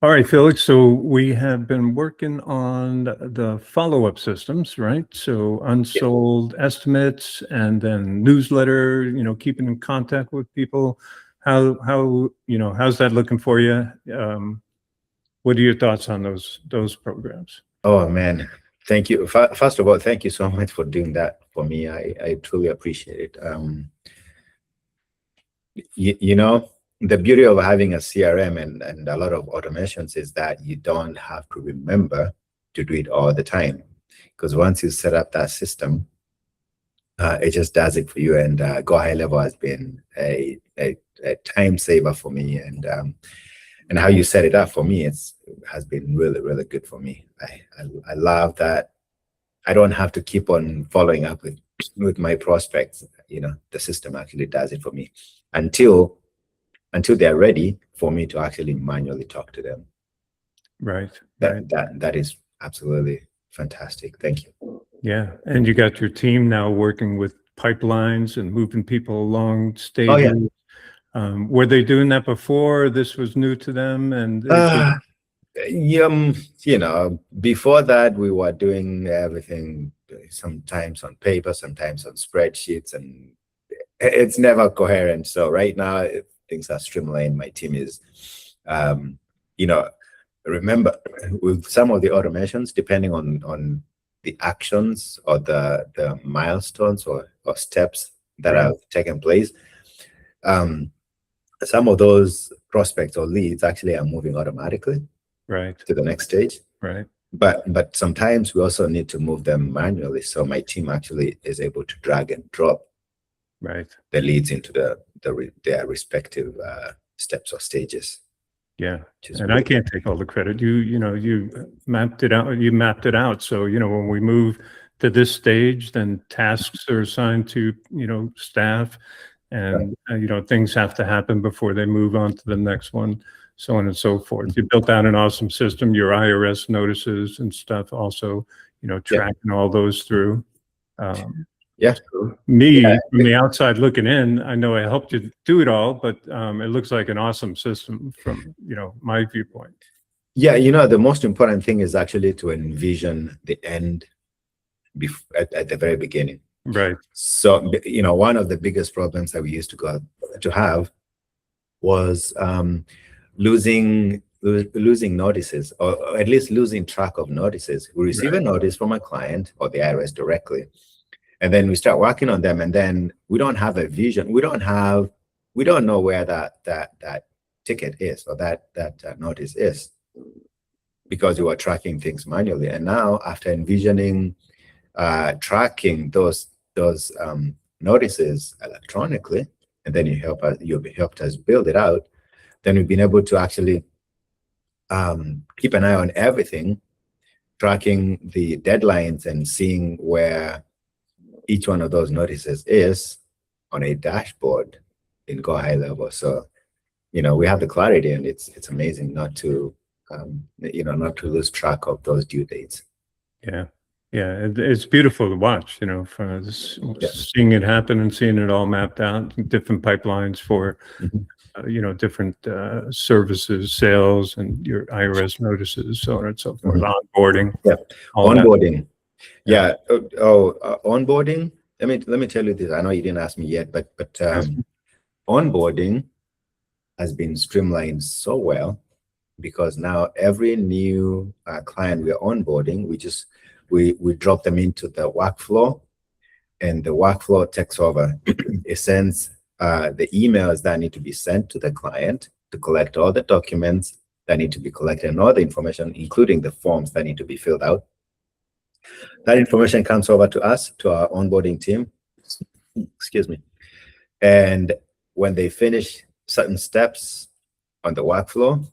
All right, Felix. So we have been working on the follow-up systems, right? So unsold estimates and then newsletter, keeping in contact with people. How's that looking for you? What are your thoughts on those programs? Oh man, thank you. First of all, thank you so much for doing that for me. I truly appreciate it. The beauty of having a CRM and a lot of automations is that you don't have to remember to do it all the time, because once you set up that system, it just does it for you. And Go High Level has been a time saver for me, and how you set it up for me, has been really, really good for me. I love that I don't have to keep on following up with my prospects. The system actually does it for me until they're ready for me to actually manually talk to them. Right. That is absolutely fantastic. Thank you. Yeah. And you got your team now working with pipelines and moving people along stages. Oh, yeah. Were they doing that before? This was new to them? And before that, we were doing everything sometimes on paper, sometimes on spreadsheets, and it's never coherent. So right now, things are streamlined. My team is, remember, with some of the automations, depending on the actions or the milestones or steps that have taken place, some of those prospects or leads actually are moving automatically to the next stage. Right. But sometimes we also need to move them manually. So my team actually is able to drag and drop the leads into their respective steps or stages. Yeah, and I can't take all the credit. You mapped it out. You mapped it out. So when we move to this stage, then tasks are assigned to staff, and things have to happen before they move on to the next one, so on and so forth. You built out an awesome system. Your IRS notices and stuff also, tracking all those through. So from the outside looking in, I know I helped you do it all, but it looks like an awesome system from my viewpoint. Yeah, the most important thing is actually to envision the end at the very beginning. Right. So one of the biggest problems that we used to have was losing notices, or at least losing track of notices. We receive a notice from a client or the IRS directly, and then we start working on them, and then we don't have a vision. We don't know where that ticket is, or that notice is, because we were tracking things manually. And now, after envisioning tracking those notices electronically, and then you've helped us build it out, then we've been able to actually keep an eye on everything, tracking the deadlines and seeing where each one of those notices is on a dashboard in Go High Level. So, we have the clarity, and it's amazing not to lose track of those due dates. Yeah. Yeah, it's beautiful to watch, from seeing it happen and seeing it all mapped out, different pipelines for, different services, sales, and your IRS notices, so on and so forth, onboarding. Yeah, onboarding. Yeah. Onboarding. Let me tell you this. I know you didn't ask me yet, but onboarding has been streamlined so well, because now every new client we are onboarding, we drop them into the workflow, and the workflow takes over. It sends the emails that need to be sent to the client to collect all the documents that need to be collected, and all the information, including the forms that need to be filled out. That information comes over to us, to our onboarding team. Excuse me. And when they finish certain steps on the workflow,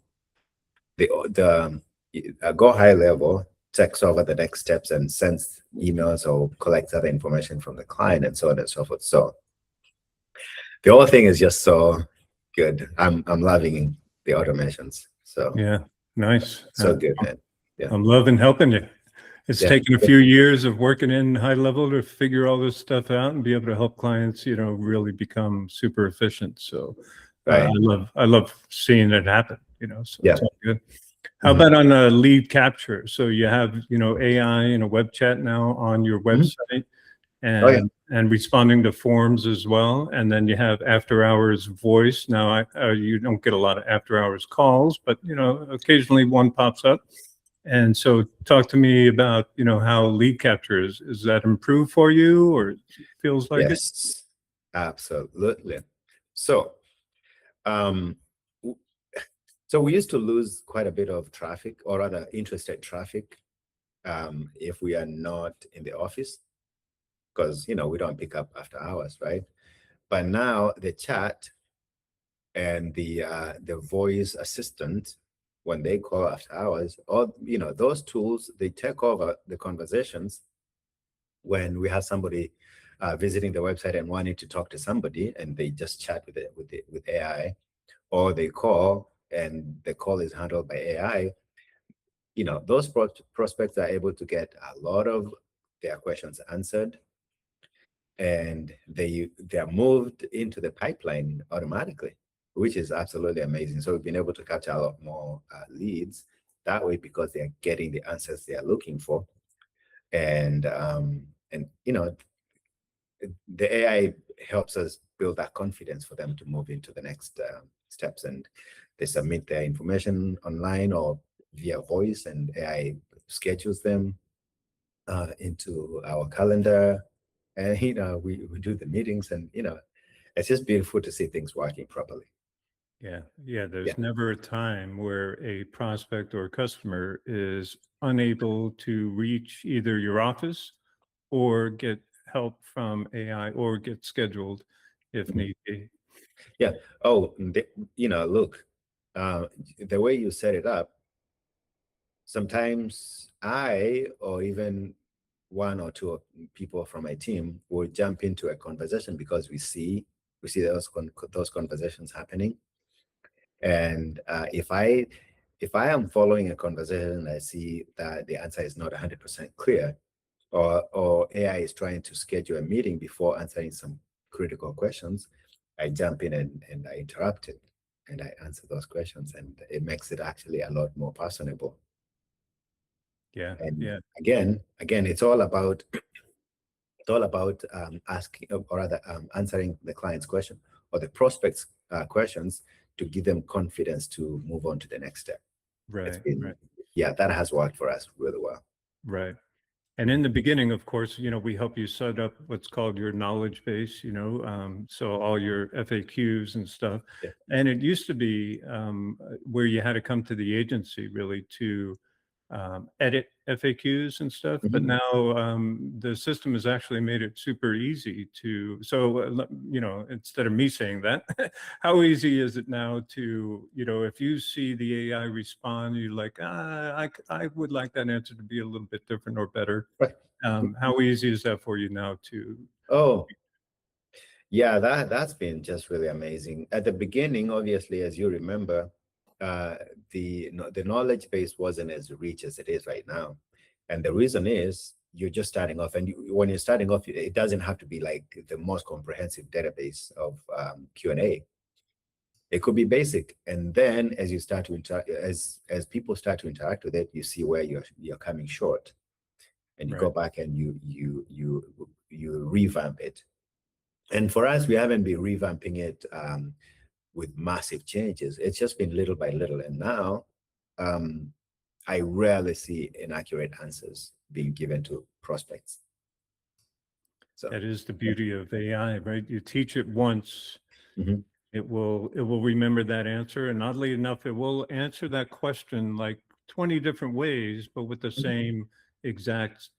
the Go High Level takes over the next steps and sends emails or collects other information from the client, and so on and so forth. So the whole thing is just so good. I'm loving the automations. So yeah, nice. So good, man. Yeah, I'm loving helping you. It's taken a few years of working in High Level to figure all this stuff out and be able to help clients, really become super efficient. So I love seeing it happen. So it's all good. How about on a lead capture? So you have, AI in a web chat now on your website, and responding to forms as well. And then you have after hours voice. Now, you don't get a lot of after hours calls, but, occasionally one pops up. And so talk to me about, how lead capture is that improved for you, or it feels like it? Yes, absolutely. So, so we used to lose quite a bit of traffic, or rather interested traffic, if we are not in the office, because, we don't pick up after hours, right? But now the chat and the voice assistant, when they call after hours, or, those tools, they take over the conversations when we have somebody visiting the website and wanting to talk to somebody, and they just chat with AI, or they call and the call is handled by AI. Those prospects are able to get a lot of their questions answered, and they are moved into the pipeline automatically, which is absolutely amazing. So we've been able to capture a lot more leads that way, because they are getting the answers they are looking for. And the AI helps us build that confidence for them to move into the next steps, and they submit their information online or via voice, and AI schedules them into our calendar, and we do the meetings, and it's just beautiful to see things working properly. Yeah. There's never a time where a prospect or customer is unable to reach either your office or get help from AI or get scheduled if need be. Yeah. Oh, look, the way you set it up, sometimes I, or even one or two people from my team, will jump into a conversation because we see those conversations happening. And if I am following a conversation and I see that the answer is not 100% clear, or AI is trying to schedule a meeting before answering some critical questions, I jump in and I interrupt it and I answer those questions, and it makes it actually a lot more personable. And again, it's all about asking, or rather answering the client's question or the prospect's questions, to give them confidence to move on to the next step. Right. Yeah, that has worked for us really well. Right. And in the beginning, of course, we help you set up what's called your knowledge base, so all your FAQs and stuff. Yeah. And it used to be where you had to come to the agency really to edit FAQs and stuff. But now the system has actually made it super easy to, so, instead of me saying that, how easy is it now to, if you see the AI respond, you're like, I would like that answer to be a little bit different or better. Right. How easy is that for you now to? Oh, yeah, that's been just really amazing. At the beginning, obviously, as you remember, the knowledge base wasn't as rich as it is right now. And the reason is, you're just starting off, and when you're starting off, it doesn't have to be like the most comprehensive database of Q&A. It could be basic, and then as you start to as people start to interact with it, you see where you're coming short, and you go back and you revamp it. And for us, we haven't been revamping it with massive changes. It's just been little by little, and now I rarely see inaccurate answers being given to prospects. So that is the beauty of AI, right? You teach it once. Mm-hmm. It will remember that answer, and oddly enough, it will answer that question like 20 different ways, but with the same exact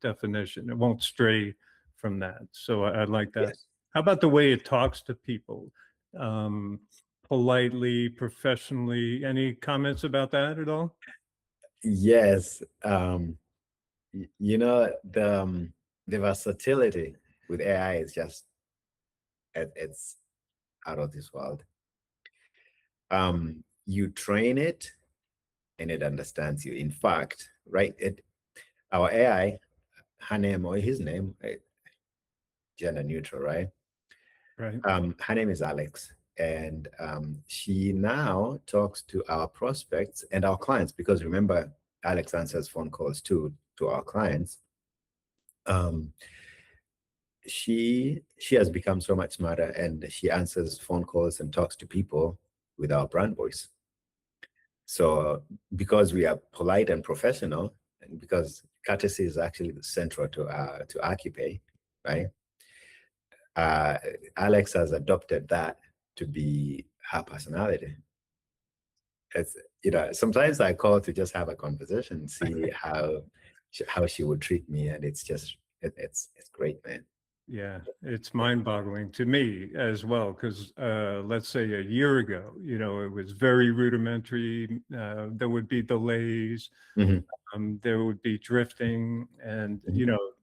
definition. It won't stray from that. So I like that. Yes. How about the way it talks to people? Politely, professionally. Any comments about that at all? Yes. The versatility with AI is just, it's out of this world. You train it and it understands you. In fact, right, our AI, her name or his name, gender neutral, right? Right. Her name is Alex. And she now talks to our prospects and our clients, because remember, Alex answers phone calls too to our clients. She has become so much smarter, and she answers phone calls and talks to people with our brand voice. So because we are polite and professional, and because courtesy is actually central to Accupay, right? Alex has adopted that to be her personality. It's, sometimes I call to just have a conversation, see how she would treat me, and it's just it's great, man. Yeah, it's mind-boggling to me as well, because let's say a year ago, it was very rudimentary. There would be delays. There would be drifting, and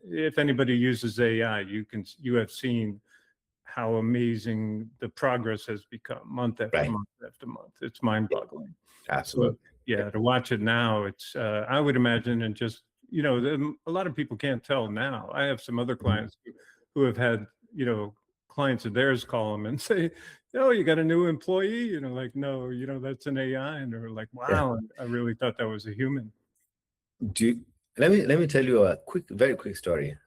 if anybody uses AI, you have seen how amazing the progress has become month after month after month. It's mind-boggling. Absolutely. So, yeah, to watch it now, it's I would imagine, and just a lot of people can't tell now. I have some other clients who have had clients of theirs call them and say, "Oh, you got a new employee?" Like, "No, that's an AI," and they're like, "Wow, I really thought that was a human." Let me tell you a very quick story.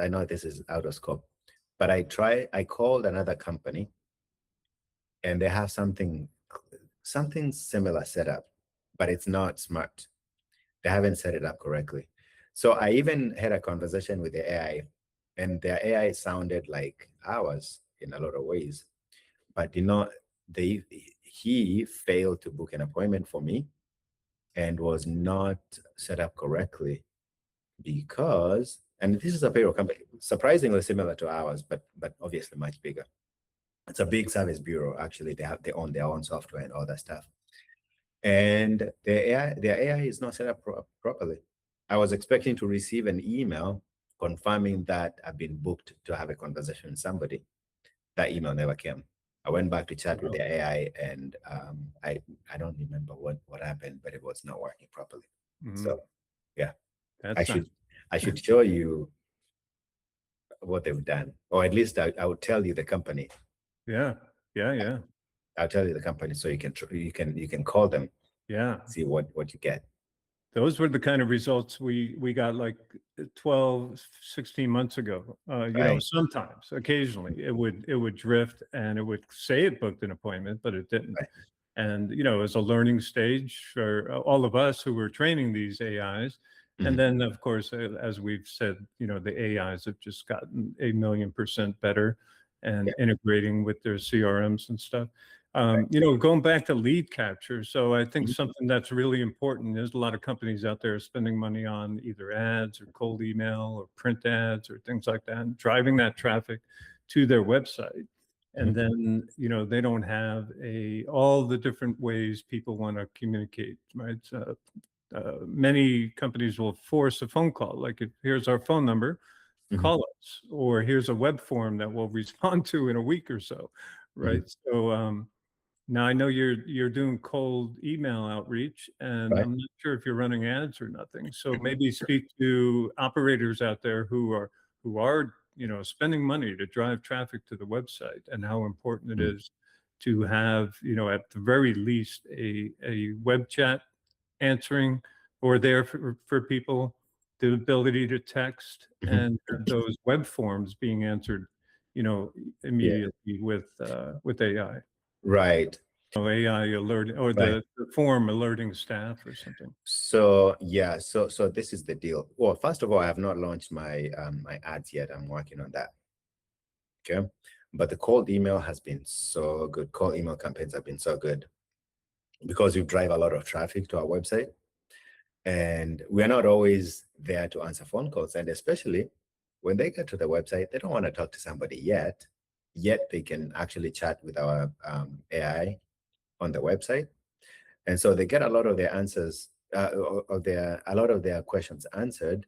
I know this is out of scope, but I called another company, and they have something similar set up, but it's not smart. They haven't set it up correctly. So I even had a conversation with the AI, and their AI sounded like ours in a lot of ways, but he failed to book an appointment for me and was not set up correctly, because, and this is a payroll company, surprisingly similar to ours, but obviously much bigger. It's a big service bureau. Actually, they own their own software and all that stuff. And their AI is not set up properly. I was expecting to receive an email confirming that I've been booked to have a conversation with somebody. That email never came. I went back to chat with the AI, and I don't remember what happened, but it was not working properly. So yeah, I should show you what they've done, or at least I would tell you the company. Yeah. I'll tell you the company, so you can call them. Yeah. See what you get. Those were the kind of results we got like 12, 16 months ago. Sometimes, occasionally, it would drift, and it would say it booked an appointment, but it didn't. Right. And it was a learning stage for all of us who were training these AIs. And then, of course, as we've said, the AIs have just gotten 1,000,000% better, and integrating with their CRMs and stuff. Going back to lead capture. So I think something that's really important, there's a lot of companies out there spending money on either ads or cold email or print ads or things like that, and driving that traffic to their website. And then, they don't have all the different ways people want to communicate, right? Many companies will force a phone call, like, here's our phone number, call us, or here's a web form that we'll respond to in a week or so, right? So now I know you're doing cold email outreach, and I'm not sure if you're running ads or nothing. So maybe speak to operators out there who are spending money to drive traffic to the website, and how important it is to have, at the very least, a web chat answering, or there for people, the ability to text, and those web forms being answered, immediately with AI. Right. AI alert, or the form alerting staff or something. So yeah, so this is the deal. Well, first of all, I have not launched my my ads yet. I'm working on that. Okay, but the cold email has been so good. Cold email campaigns have been so good, because we drive a lot of traffic to our website, and we're not always there to answer phone calls. And especially when they get to the website, they don't want to talk to somebody yet they can actually chat with our AI on the website. And so they get a lot of their answers, a lot of their questions answered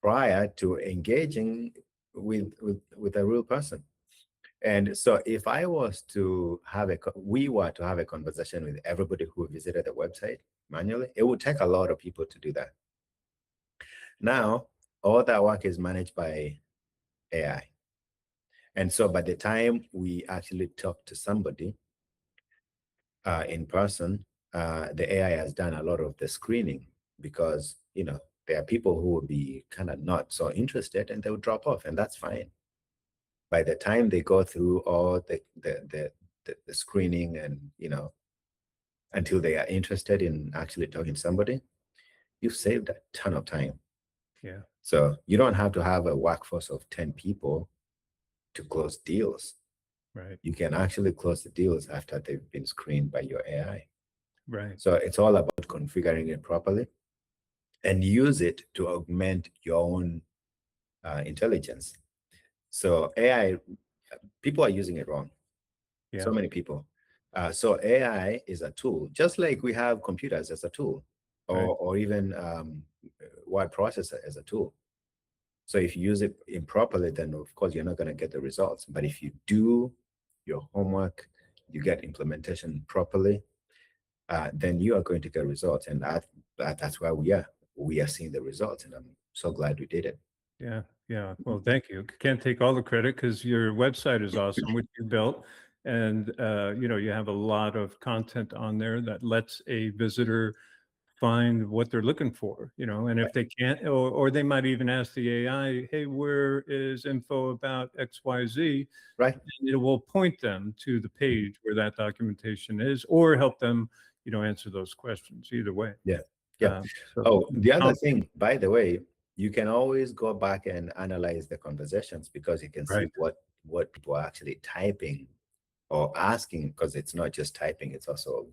prior to engaging with a real person. And so if I was to we were to have a conversation with everybody who visited the website manually, it would take a lot of people to do that. Now, all that work is managed by AI. And so by the time we actually talk to somebody in person, the AI has done a lot of the screening, because, there are people who will be kind of not so interested and they will drop off, and that's fine. By the time they go through all the screening and, until they are interested in actually talking to somebody, you've saved a ton of time. Yeah. So you don't have to have a workforce of 10 people to close deals. Right. You can actually close the deals after they've been screened by your AI. Right. So it's all about configuring it properly and use it to augment your own intelligence. So AI, people are using it wrong. Yeah. So many people. So AI is a tool, just like we have computers as a tool, or even word processor as a tool. So if you use it improperly, then of course you're not going to get the results. But if you do your homework, you get implementation properly, then you are going to get results. And that's where we are seeing the results. And I'm so glad we did it. Yeah. Yeah. Well, thank you. Can't take all the credit because your website is awesome, which you built. And, you have a lot of content on there that lets a visitor find what they're looking for, and if they can't, or they might even ask the AI, hey, where is info about XYZ? Right. And it will point them to the page where that documentation is, or help them, answer those questions either way. Yeah. The other thing, by the way, you can always go back and analyze the conversations, because you can see what people are actually typing or asking, because it's not just typing, it's also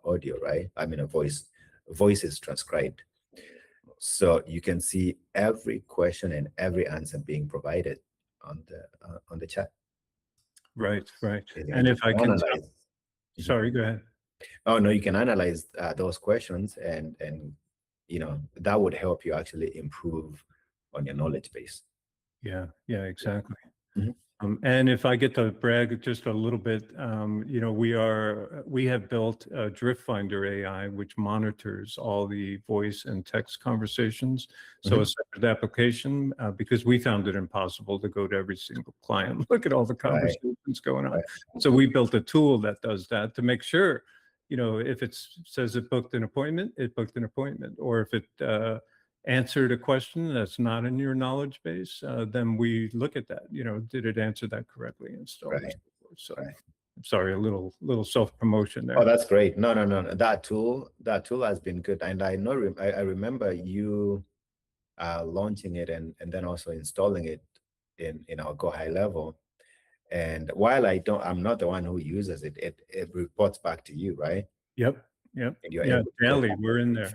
audio, right? I mean, a voice is transcribed. So you can see every question and every answer being provided on the chat. Right. And if I can analyze, sorry, go ahead. Oh no, you can analyze those questions, and that would help you actually improve on your knowledge base. Yeah, exactly. Mhm. And if I get to brag just a little bit, we have built a Drift Finder AI, which monitors all the voice and text conversations. So a separate application, because we found it impossible to go to every single client, look at all the conversations going on. So we built a tool that does that to make sure, if it says it booked an appointment, or if it answered a question that's not in your knowledge base, then we look at that, did it answer that correctly and so on and so forth. So I'm sorry, a little self-promotion there. Oh, that's great. No. That tool has been good. And I know, I remember you launching it and then also installing it in our Go High level. And while I'm not the one who uses it, it reports back to you, right? Yep. And you're able to daily we're in there.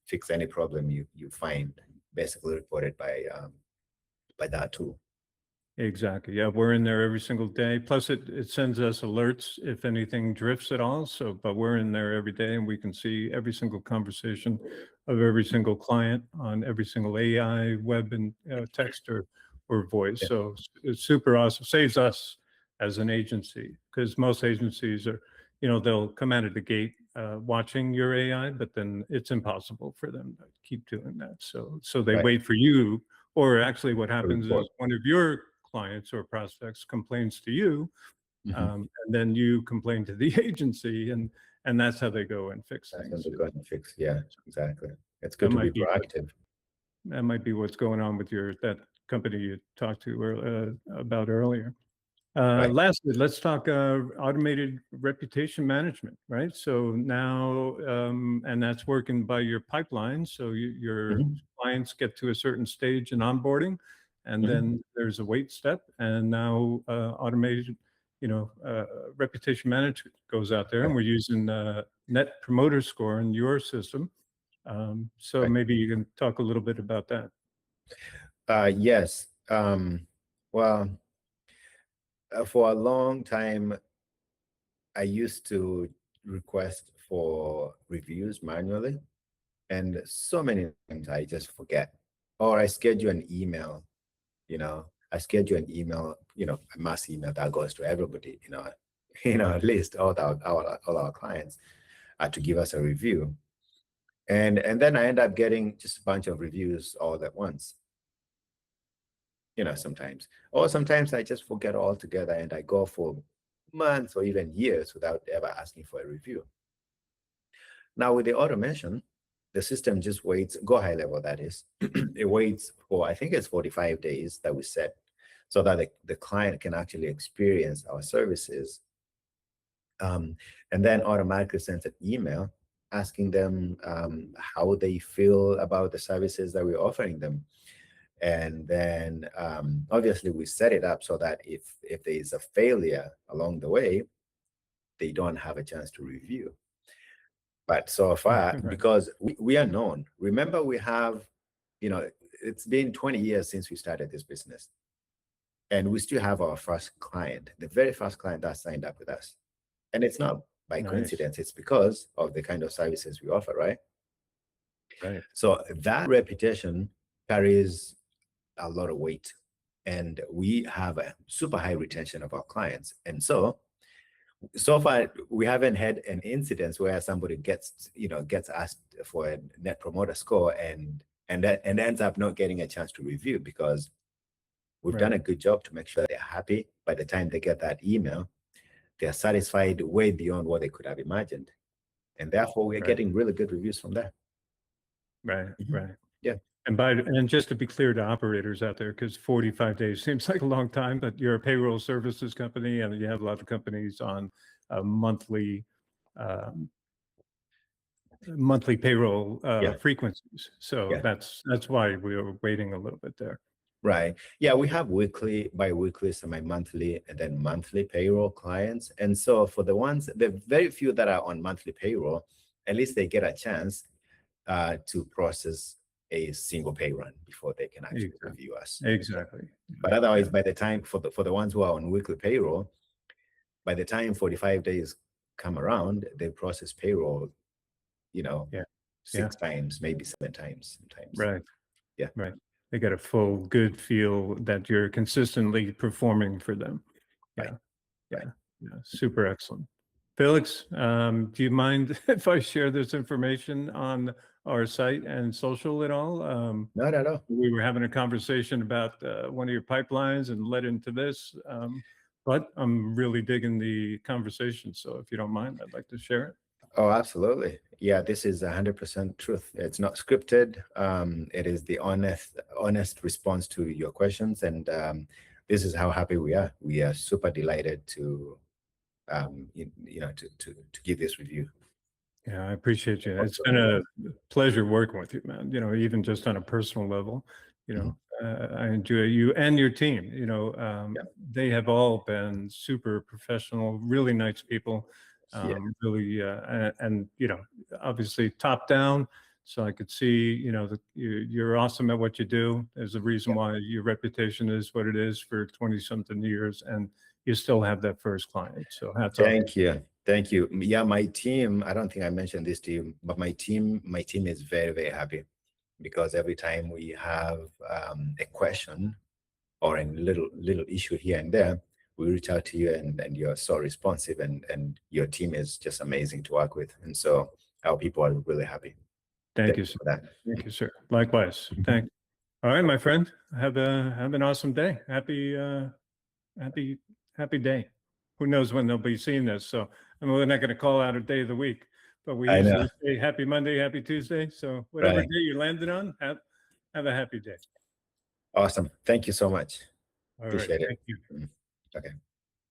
Fix any problem you find, basically reported by that tool. Exactly. Yeah, we're in there every single day. Plus, it sends us alerts if anything drifts at all. So, but we're in there every day, and we can see every single conversation of every single client on every single AI, web, and text or voice. Yeah. So it's super awesome. Saves us as an agency, because most agencies are, they'll come out of the gate watching your AI, but then it's impossible for them to keep doing that. So they wait for you, or actually what happens is one of your clients or prospects complains to you, and then you complain to the agency, and that's how they go and fix things. That's how they go and fix. Yeah, exactly. It's good to be proactive. That might be what's going on with that company you talked to about earlier. Lastly, let's talk automated reputation management, right? So now, and that's working by your pipeline. So your clients get to a certain stage in onboarding, and then there's a wait step, and now automated, reputation management goes out there, and we're using Net Promoter Score in your system. So maybe you can talk a little bit about that. Yes. Well, for a long time, I used to request for reviews manually, and so many times I just forget, or I schedule an email. I schedule an email, a mass email that goes to everybody, at least all our clients, to give us a review, and then I end up getting just a bunch of reviews all at once. sometimes. Or sometimes I just forget altogether and I go for months or even years without ever asking for a review. Now with the automation, the system just waits, go high level that is, it waits for, I think it's 45 days that we set, so that the client can actually experience our services. And then automatically sends an email asking them how they feel about the services that we're offering them. And then obviously we set it up so that if there is a failure along the way, they don't have a chance to review. But so far, because we are known, remember we have, it's been 20 years since we started this business. And we still have our first client, the very first client that signed up with us. And it's not by coincidence, it's because of the kind of services we offer, right? Right. So that reputation carries a lot of weight. And we have a super high retention of our clients. And so far, we haven't had an incident where somebody gets asked for a net promoter score and ends up not getting a chance to review, because we've done a good job to make sure they're happy. By the time they get that email, they're satisfied way beyond what they could have imagined. And therefore, we're getting really good reviews from there. Right, right. Yeah. And just to be clear to operators out there, because 45 days seems like a long time, but you're a payroll services company and you have a lot of companies on monthly payroll frequencies. So that's why we were waiting a little bit there. Right. Yeah, we have weekly, bi-weekly, semi-monthly, and then monthly payroll clients. And so for the very few that are on monthly payroll, at least they get a chance to process a single pay run before they can actually review us. Exactly. But otherwise, by the time for the ones who are on weekly payroll, by the time 45 days come around, they process payroll, 6 times, maybe 7 times sometimes. Right. Yeah. Right. They get a full good feel that you're consistently performing for them. Yeah. Right. Yeah. Yeah. Super excellent. Felix, do you mind if I share this information on our site and social at all? Not at all. We were having a conversation about one of your pipelines and led into this, but I'm really digging the conversation. So if you don't mind, I'd like to share it. Oh, absolutely. Yeah, this is 100% truth. It's not scripted. It is the honest response to your questions. And this is how happy we are. We are super delighted to give this review. Yeah, I appreciate you. It's been a pleasure working with you, man. Even just on a personal level, I enjoy you and your team. They have all been super professional, really nice people. Really, and obviously top down. So I could see, that you're awesome at what you do. There's a reason why your reputation is what it is for 20-something years, and you still have that first client. So hats off. Thank you. Yeah, my team, I don't think I mentioned this to you, but my team is very, very happy, because every time we have a question or a little issue here and there, we reach out to you and you're so responsive, and your team is just amazing to work with. And so our people are really happy. Thank you, sir. For that. Thank you, sir. Likewise. Thank you. All right, my friend. Have an awesome day. Happy day. Who knows when they'll be seeing this? So we're not going to call out a day of the week, but we usually say happy Monday, happy Tuesday. So whatever day you landed on, have a happy day. Awesome. Thank you so much. All Appreciate right. it. Thank you. Okay.